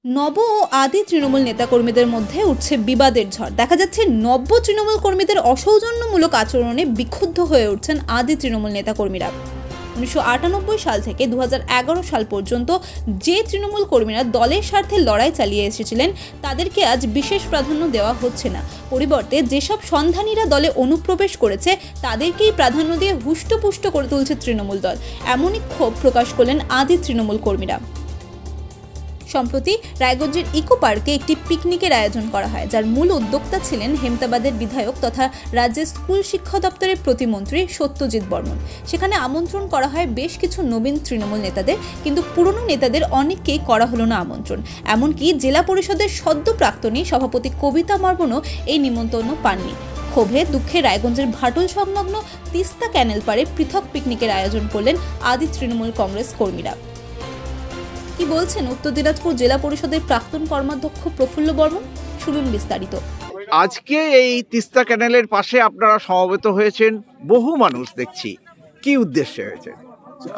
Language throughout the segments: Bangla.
নব ও আদি তৃণমূল নেতাকর্মীদের মধ্যে উঠছে বিবাদের ঝড়। দেখা যাচ্ছে নব্য তৃণমূল কর্মীদের অসৌজন্যমূলক আচরণে বিক্ষুব্ধ হয়ে উঠছেন আদি তৃণমূল নেতাকর্মীরা। 1998 সাল থেকে 2011 সাল পর্যন্ত যে তৃণমূল কর্মীরা দলের স্বার্থে লড়াই চালিয়ে এসেছিলেন তাদেরকে আজ বিশেষ প্রাধান্য দেওয়া হচ্ছে না। পরিবর্তে যেসব সন্ধানীরা দলে অনুপ্রবেশ করেছে তাদেরকেই প্রাধান্য দিয়ে হুষ্টপুষ্ট করে তুলছে তৃণমূল দল। এমনই ক্ষোভ প্রকাশ করলেন আদি তৃণমূল কর্মীরা। সম্প্রতি রায়গঞ্জের ইকো পার্কে একটি পিকনিকের আয়োজন করা হয়, যার মূল উদ্যোক্তা ছিলেন হেমতাবাদের বিধায়ক তথা রাজ্যের স্কুল শিক্ষা দপ্তরের প্রতিমন্ত্রী সত্যজিৎ বর্মন। সেখানে আমন্ত্রণ করা হয় বেশ কিছু নবীন তৃণমূল নেতাদের, কিন্তু পুরনো নেতাদের অনেককেই করা হলো না আমন্ত্রণ। এমনকি জেলা পরিষদের সদ্য প্রাক্তনী সভাপতি কবিতা বর্মনও এই নিমন্ত্রণ পাননি। ক্ষোভে দুঃখে রায়গঞ্জের ভাটল সংলগ্ন তিস্তা ক্যানেল পাড়ে পৃথক পিকনিকের আয়োজন করলেন আদি তৃণমূল কংগ্রেস কর্মীরা। কি বলছেন উত্তর দিনাজপুর জেলা পরিষদের প্রাক্তন কর্মাধ্যক্ষ প্রফুল্ল বর্মন, শুনুন বিস্তারিত। আজকে এই তিস্তা ক্যানেলের পাশে আপনারা সমবেত হয়েছেন, বহু মানুষ দেখছি, কি উদ্দেশ্যে হয়েছে?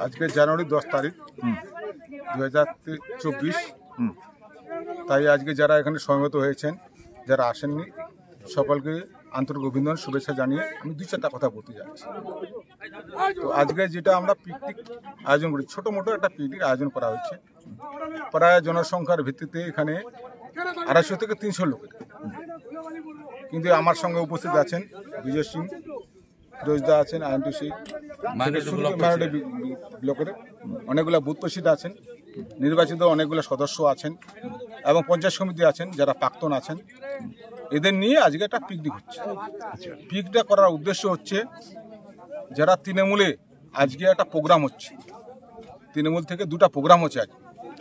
আজকে জানুয়ারি 10 তারিখ 2024। তাই আজকে যারা এখানে সমবেত হয়েছেন, যারা আসেননি, সকলকে আন্তরিক অভিনন্দন শুভেচ্ছা জানিয়ে আমি 2-4টা কথা বলতে যাচ্ছি। তো আজকে যেটা আমরা পিকনিক আয়োজন করি, ছোট মোটো একটা পিকনিক আয়োজন করা হয়েছে। প্রায় জনসংখ্যার ভিত্তিতে এখানে 250 থেকে 300 লোকের। কিন্তু আমার সঙ্গে উপস্থিত আছেন বিজয় সিং, ফিরোজদা আছেন, আইএনটিসি ব্লকের অনেকগুলো বুথ প্রেসিডেন্ট আছেন, নির্বাচিত অনেকগুলো সদস্য আছেন এবং পঞ্চায়েত সমিতি আছেন, যারা প্রাক্তন আছেন। এদের নিয়ে আজকে একটা পিকনিক হচ্ছে। পিকনিকটা করার উদ্দেশ্য হচ্ছে, যারা তৃণমূলে আজকে একটা প্রোগ্রাম হচ্ছে, তৃণমূল থেকে 2টা প্রোগ্রাম হচ্ছে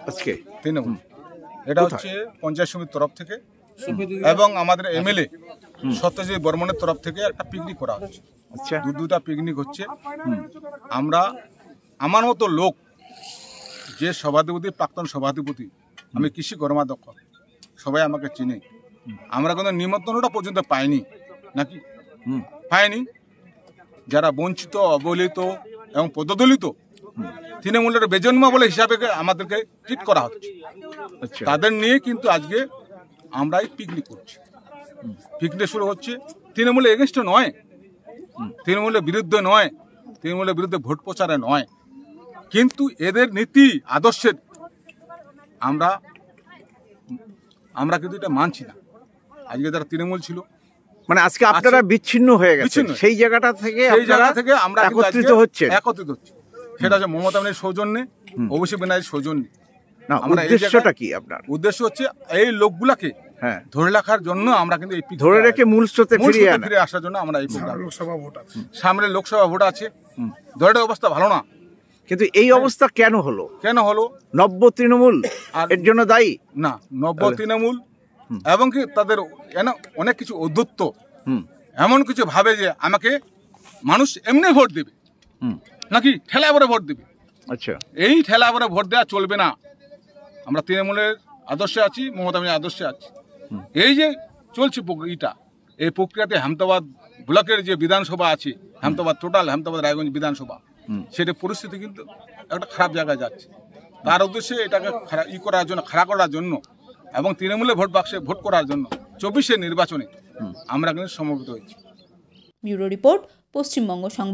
আজকে তৃণমূল। এটা হচ্ছে পঞ্চায়েত সমিতির তরফ থেকে এবং আমাদের এমএলএ সত্যজিৎ বর্মনের তরফ থেকে একটা পিকনিক করা হচ্ছে। আচ্ছা, 2টা পিকনিক হচ্ছে। আমরা আমার মতো লোক, যে সভাধিপতি, প্রাক্তন সভাধিপতি, আমি কৃষি কর্মাধ্যক্ষ, সবাই আমাকে চিনে। আমরা কোনো নিমন্ত্রণটা পর্যন্ত পাইনি, নাকি পাইনি। যারা বঞ্চিত, অবহেলিত এবং পদদলিত, তৃণমূলের বেজন্মা বলে হিসাবে আমাদেরকে ট্রিট করা হচ্ছে, তাদের নিয়ে কিন্তু আজকে আমরা এই পিকনিক করছি। পিকনিক শুরু হচ্ছে তৃণমূলের এগেনস্টে নয়, তৃণমূলের বিরুদ্ধে নয়, তৃণমূলের বিরুদ্ধে ভোট প্রচারে নয়, কিন্তু এদের নীতি আদর্শের আমরা কিন্তু এটা মানছি না। আজকে যারা তৃণমূল ছিল, মানে আজকে আপনারা বিচ্ছিন্ন হয়ে গেছেন, সেই জায়গাটা থেকে আমরা একত্রিত হচ্ছে। সেটা হচ্ছে মমতা ব্যানার্জির সৌজন্যে, অভিষেক ব্যানার্জির সৌজন্যে। উদ্দেশ্যটা কি আপনার? উদ্দেশ্য হচ্ছে এই লোকগুলাকে ধরে রাখার জন্য আমরা কিন্তু এই ধরে রেখে মূল স্রোতে ফিরে আসার জন্য আমরা এই প্রোগ্রাম। সামনে লোকসভা ভোট আছে, দলের অবস্থা ভালো না। কিন্তু এই অবস্থা কেন হলো? নব্য তৃণমূল এর জন্য দায়ী না? নব্য তৃণমূল এবং কি তাদের অনেক কিছু অধ্যত্ত, এমন কিছু ভাবে যে আমাকে মানুষ এমনি ভোট দেবে, নাকি ঠেলা ভরে ভোট দেবে। আচ্ছা, এই ঠেলা ভরে ভোট দেওয়া চলবে না। আমরা তৃণমূলের আদর্শে আছি, মমতা ব্যানার্জির আদর্শে আছি। এই যে চলছে এই প্রক্রিয়াতে হেমতাবাদ ব্লকের যে বিধানসভা আছে, হেমতাবাদ টোটাল হেমতাবাদ রায়গঞ্জ বিধানসভা, সেটা পরিস্থিতি কিন্তু একটা খারাপ জায়গায় যাচ্ছে। তার উদ্দেশ্যে এটাকে খাড়া করার জন্য এবং তৃণমূলের ভোট বাক্সে ভোট করার জন্য 24-এর নির্বাচনে আমরা কিন্তু সমবেত হয়েছি। ব্যুরো রিপোর্ট, পশ্চিমবঙ্গ সংবাদ।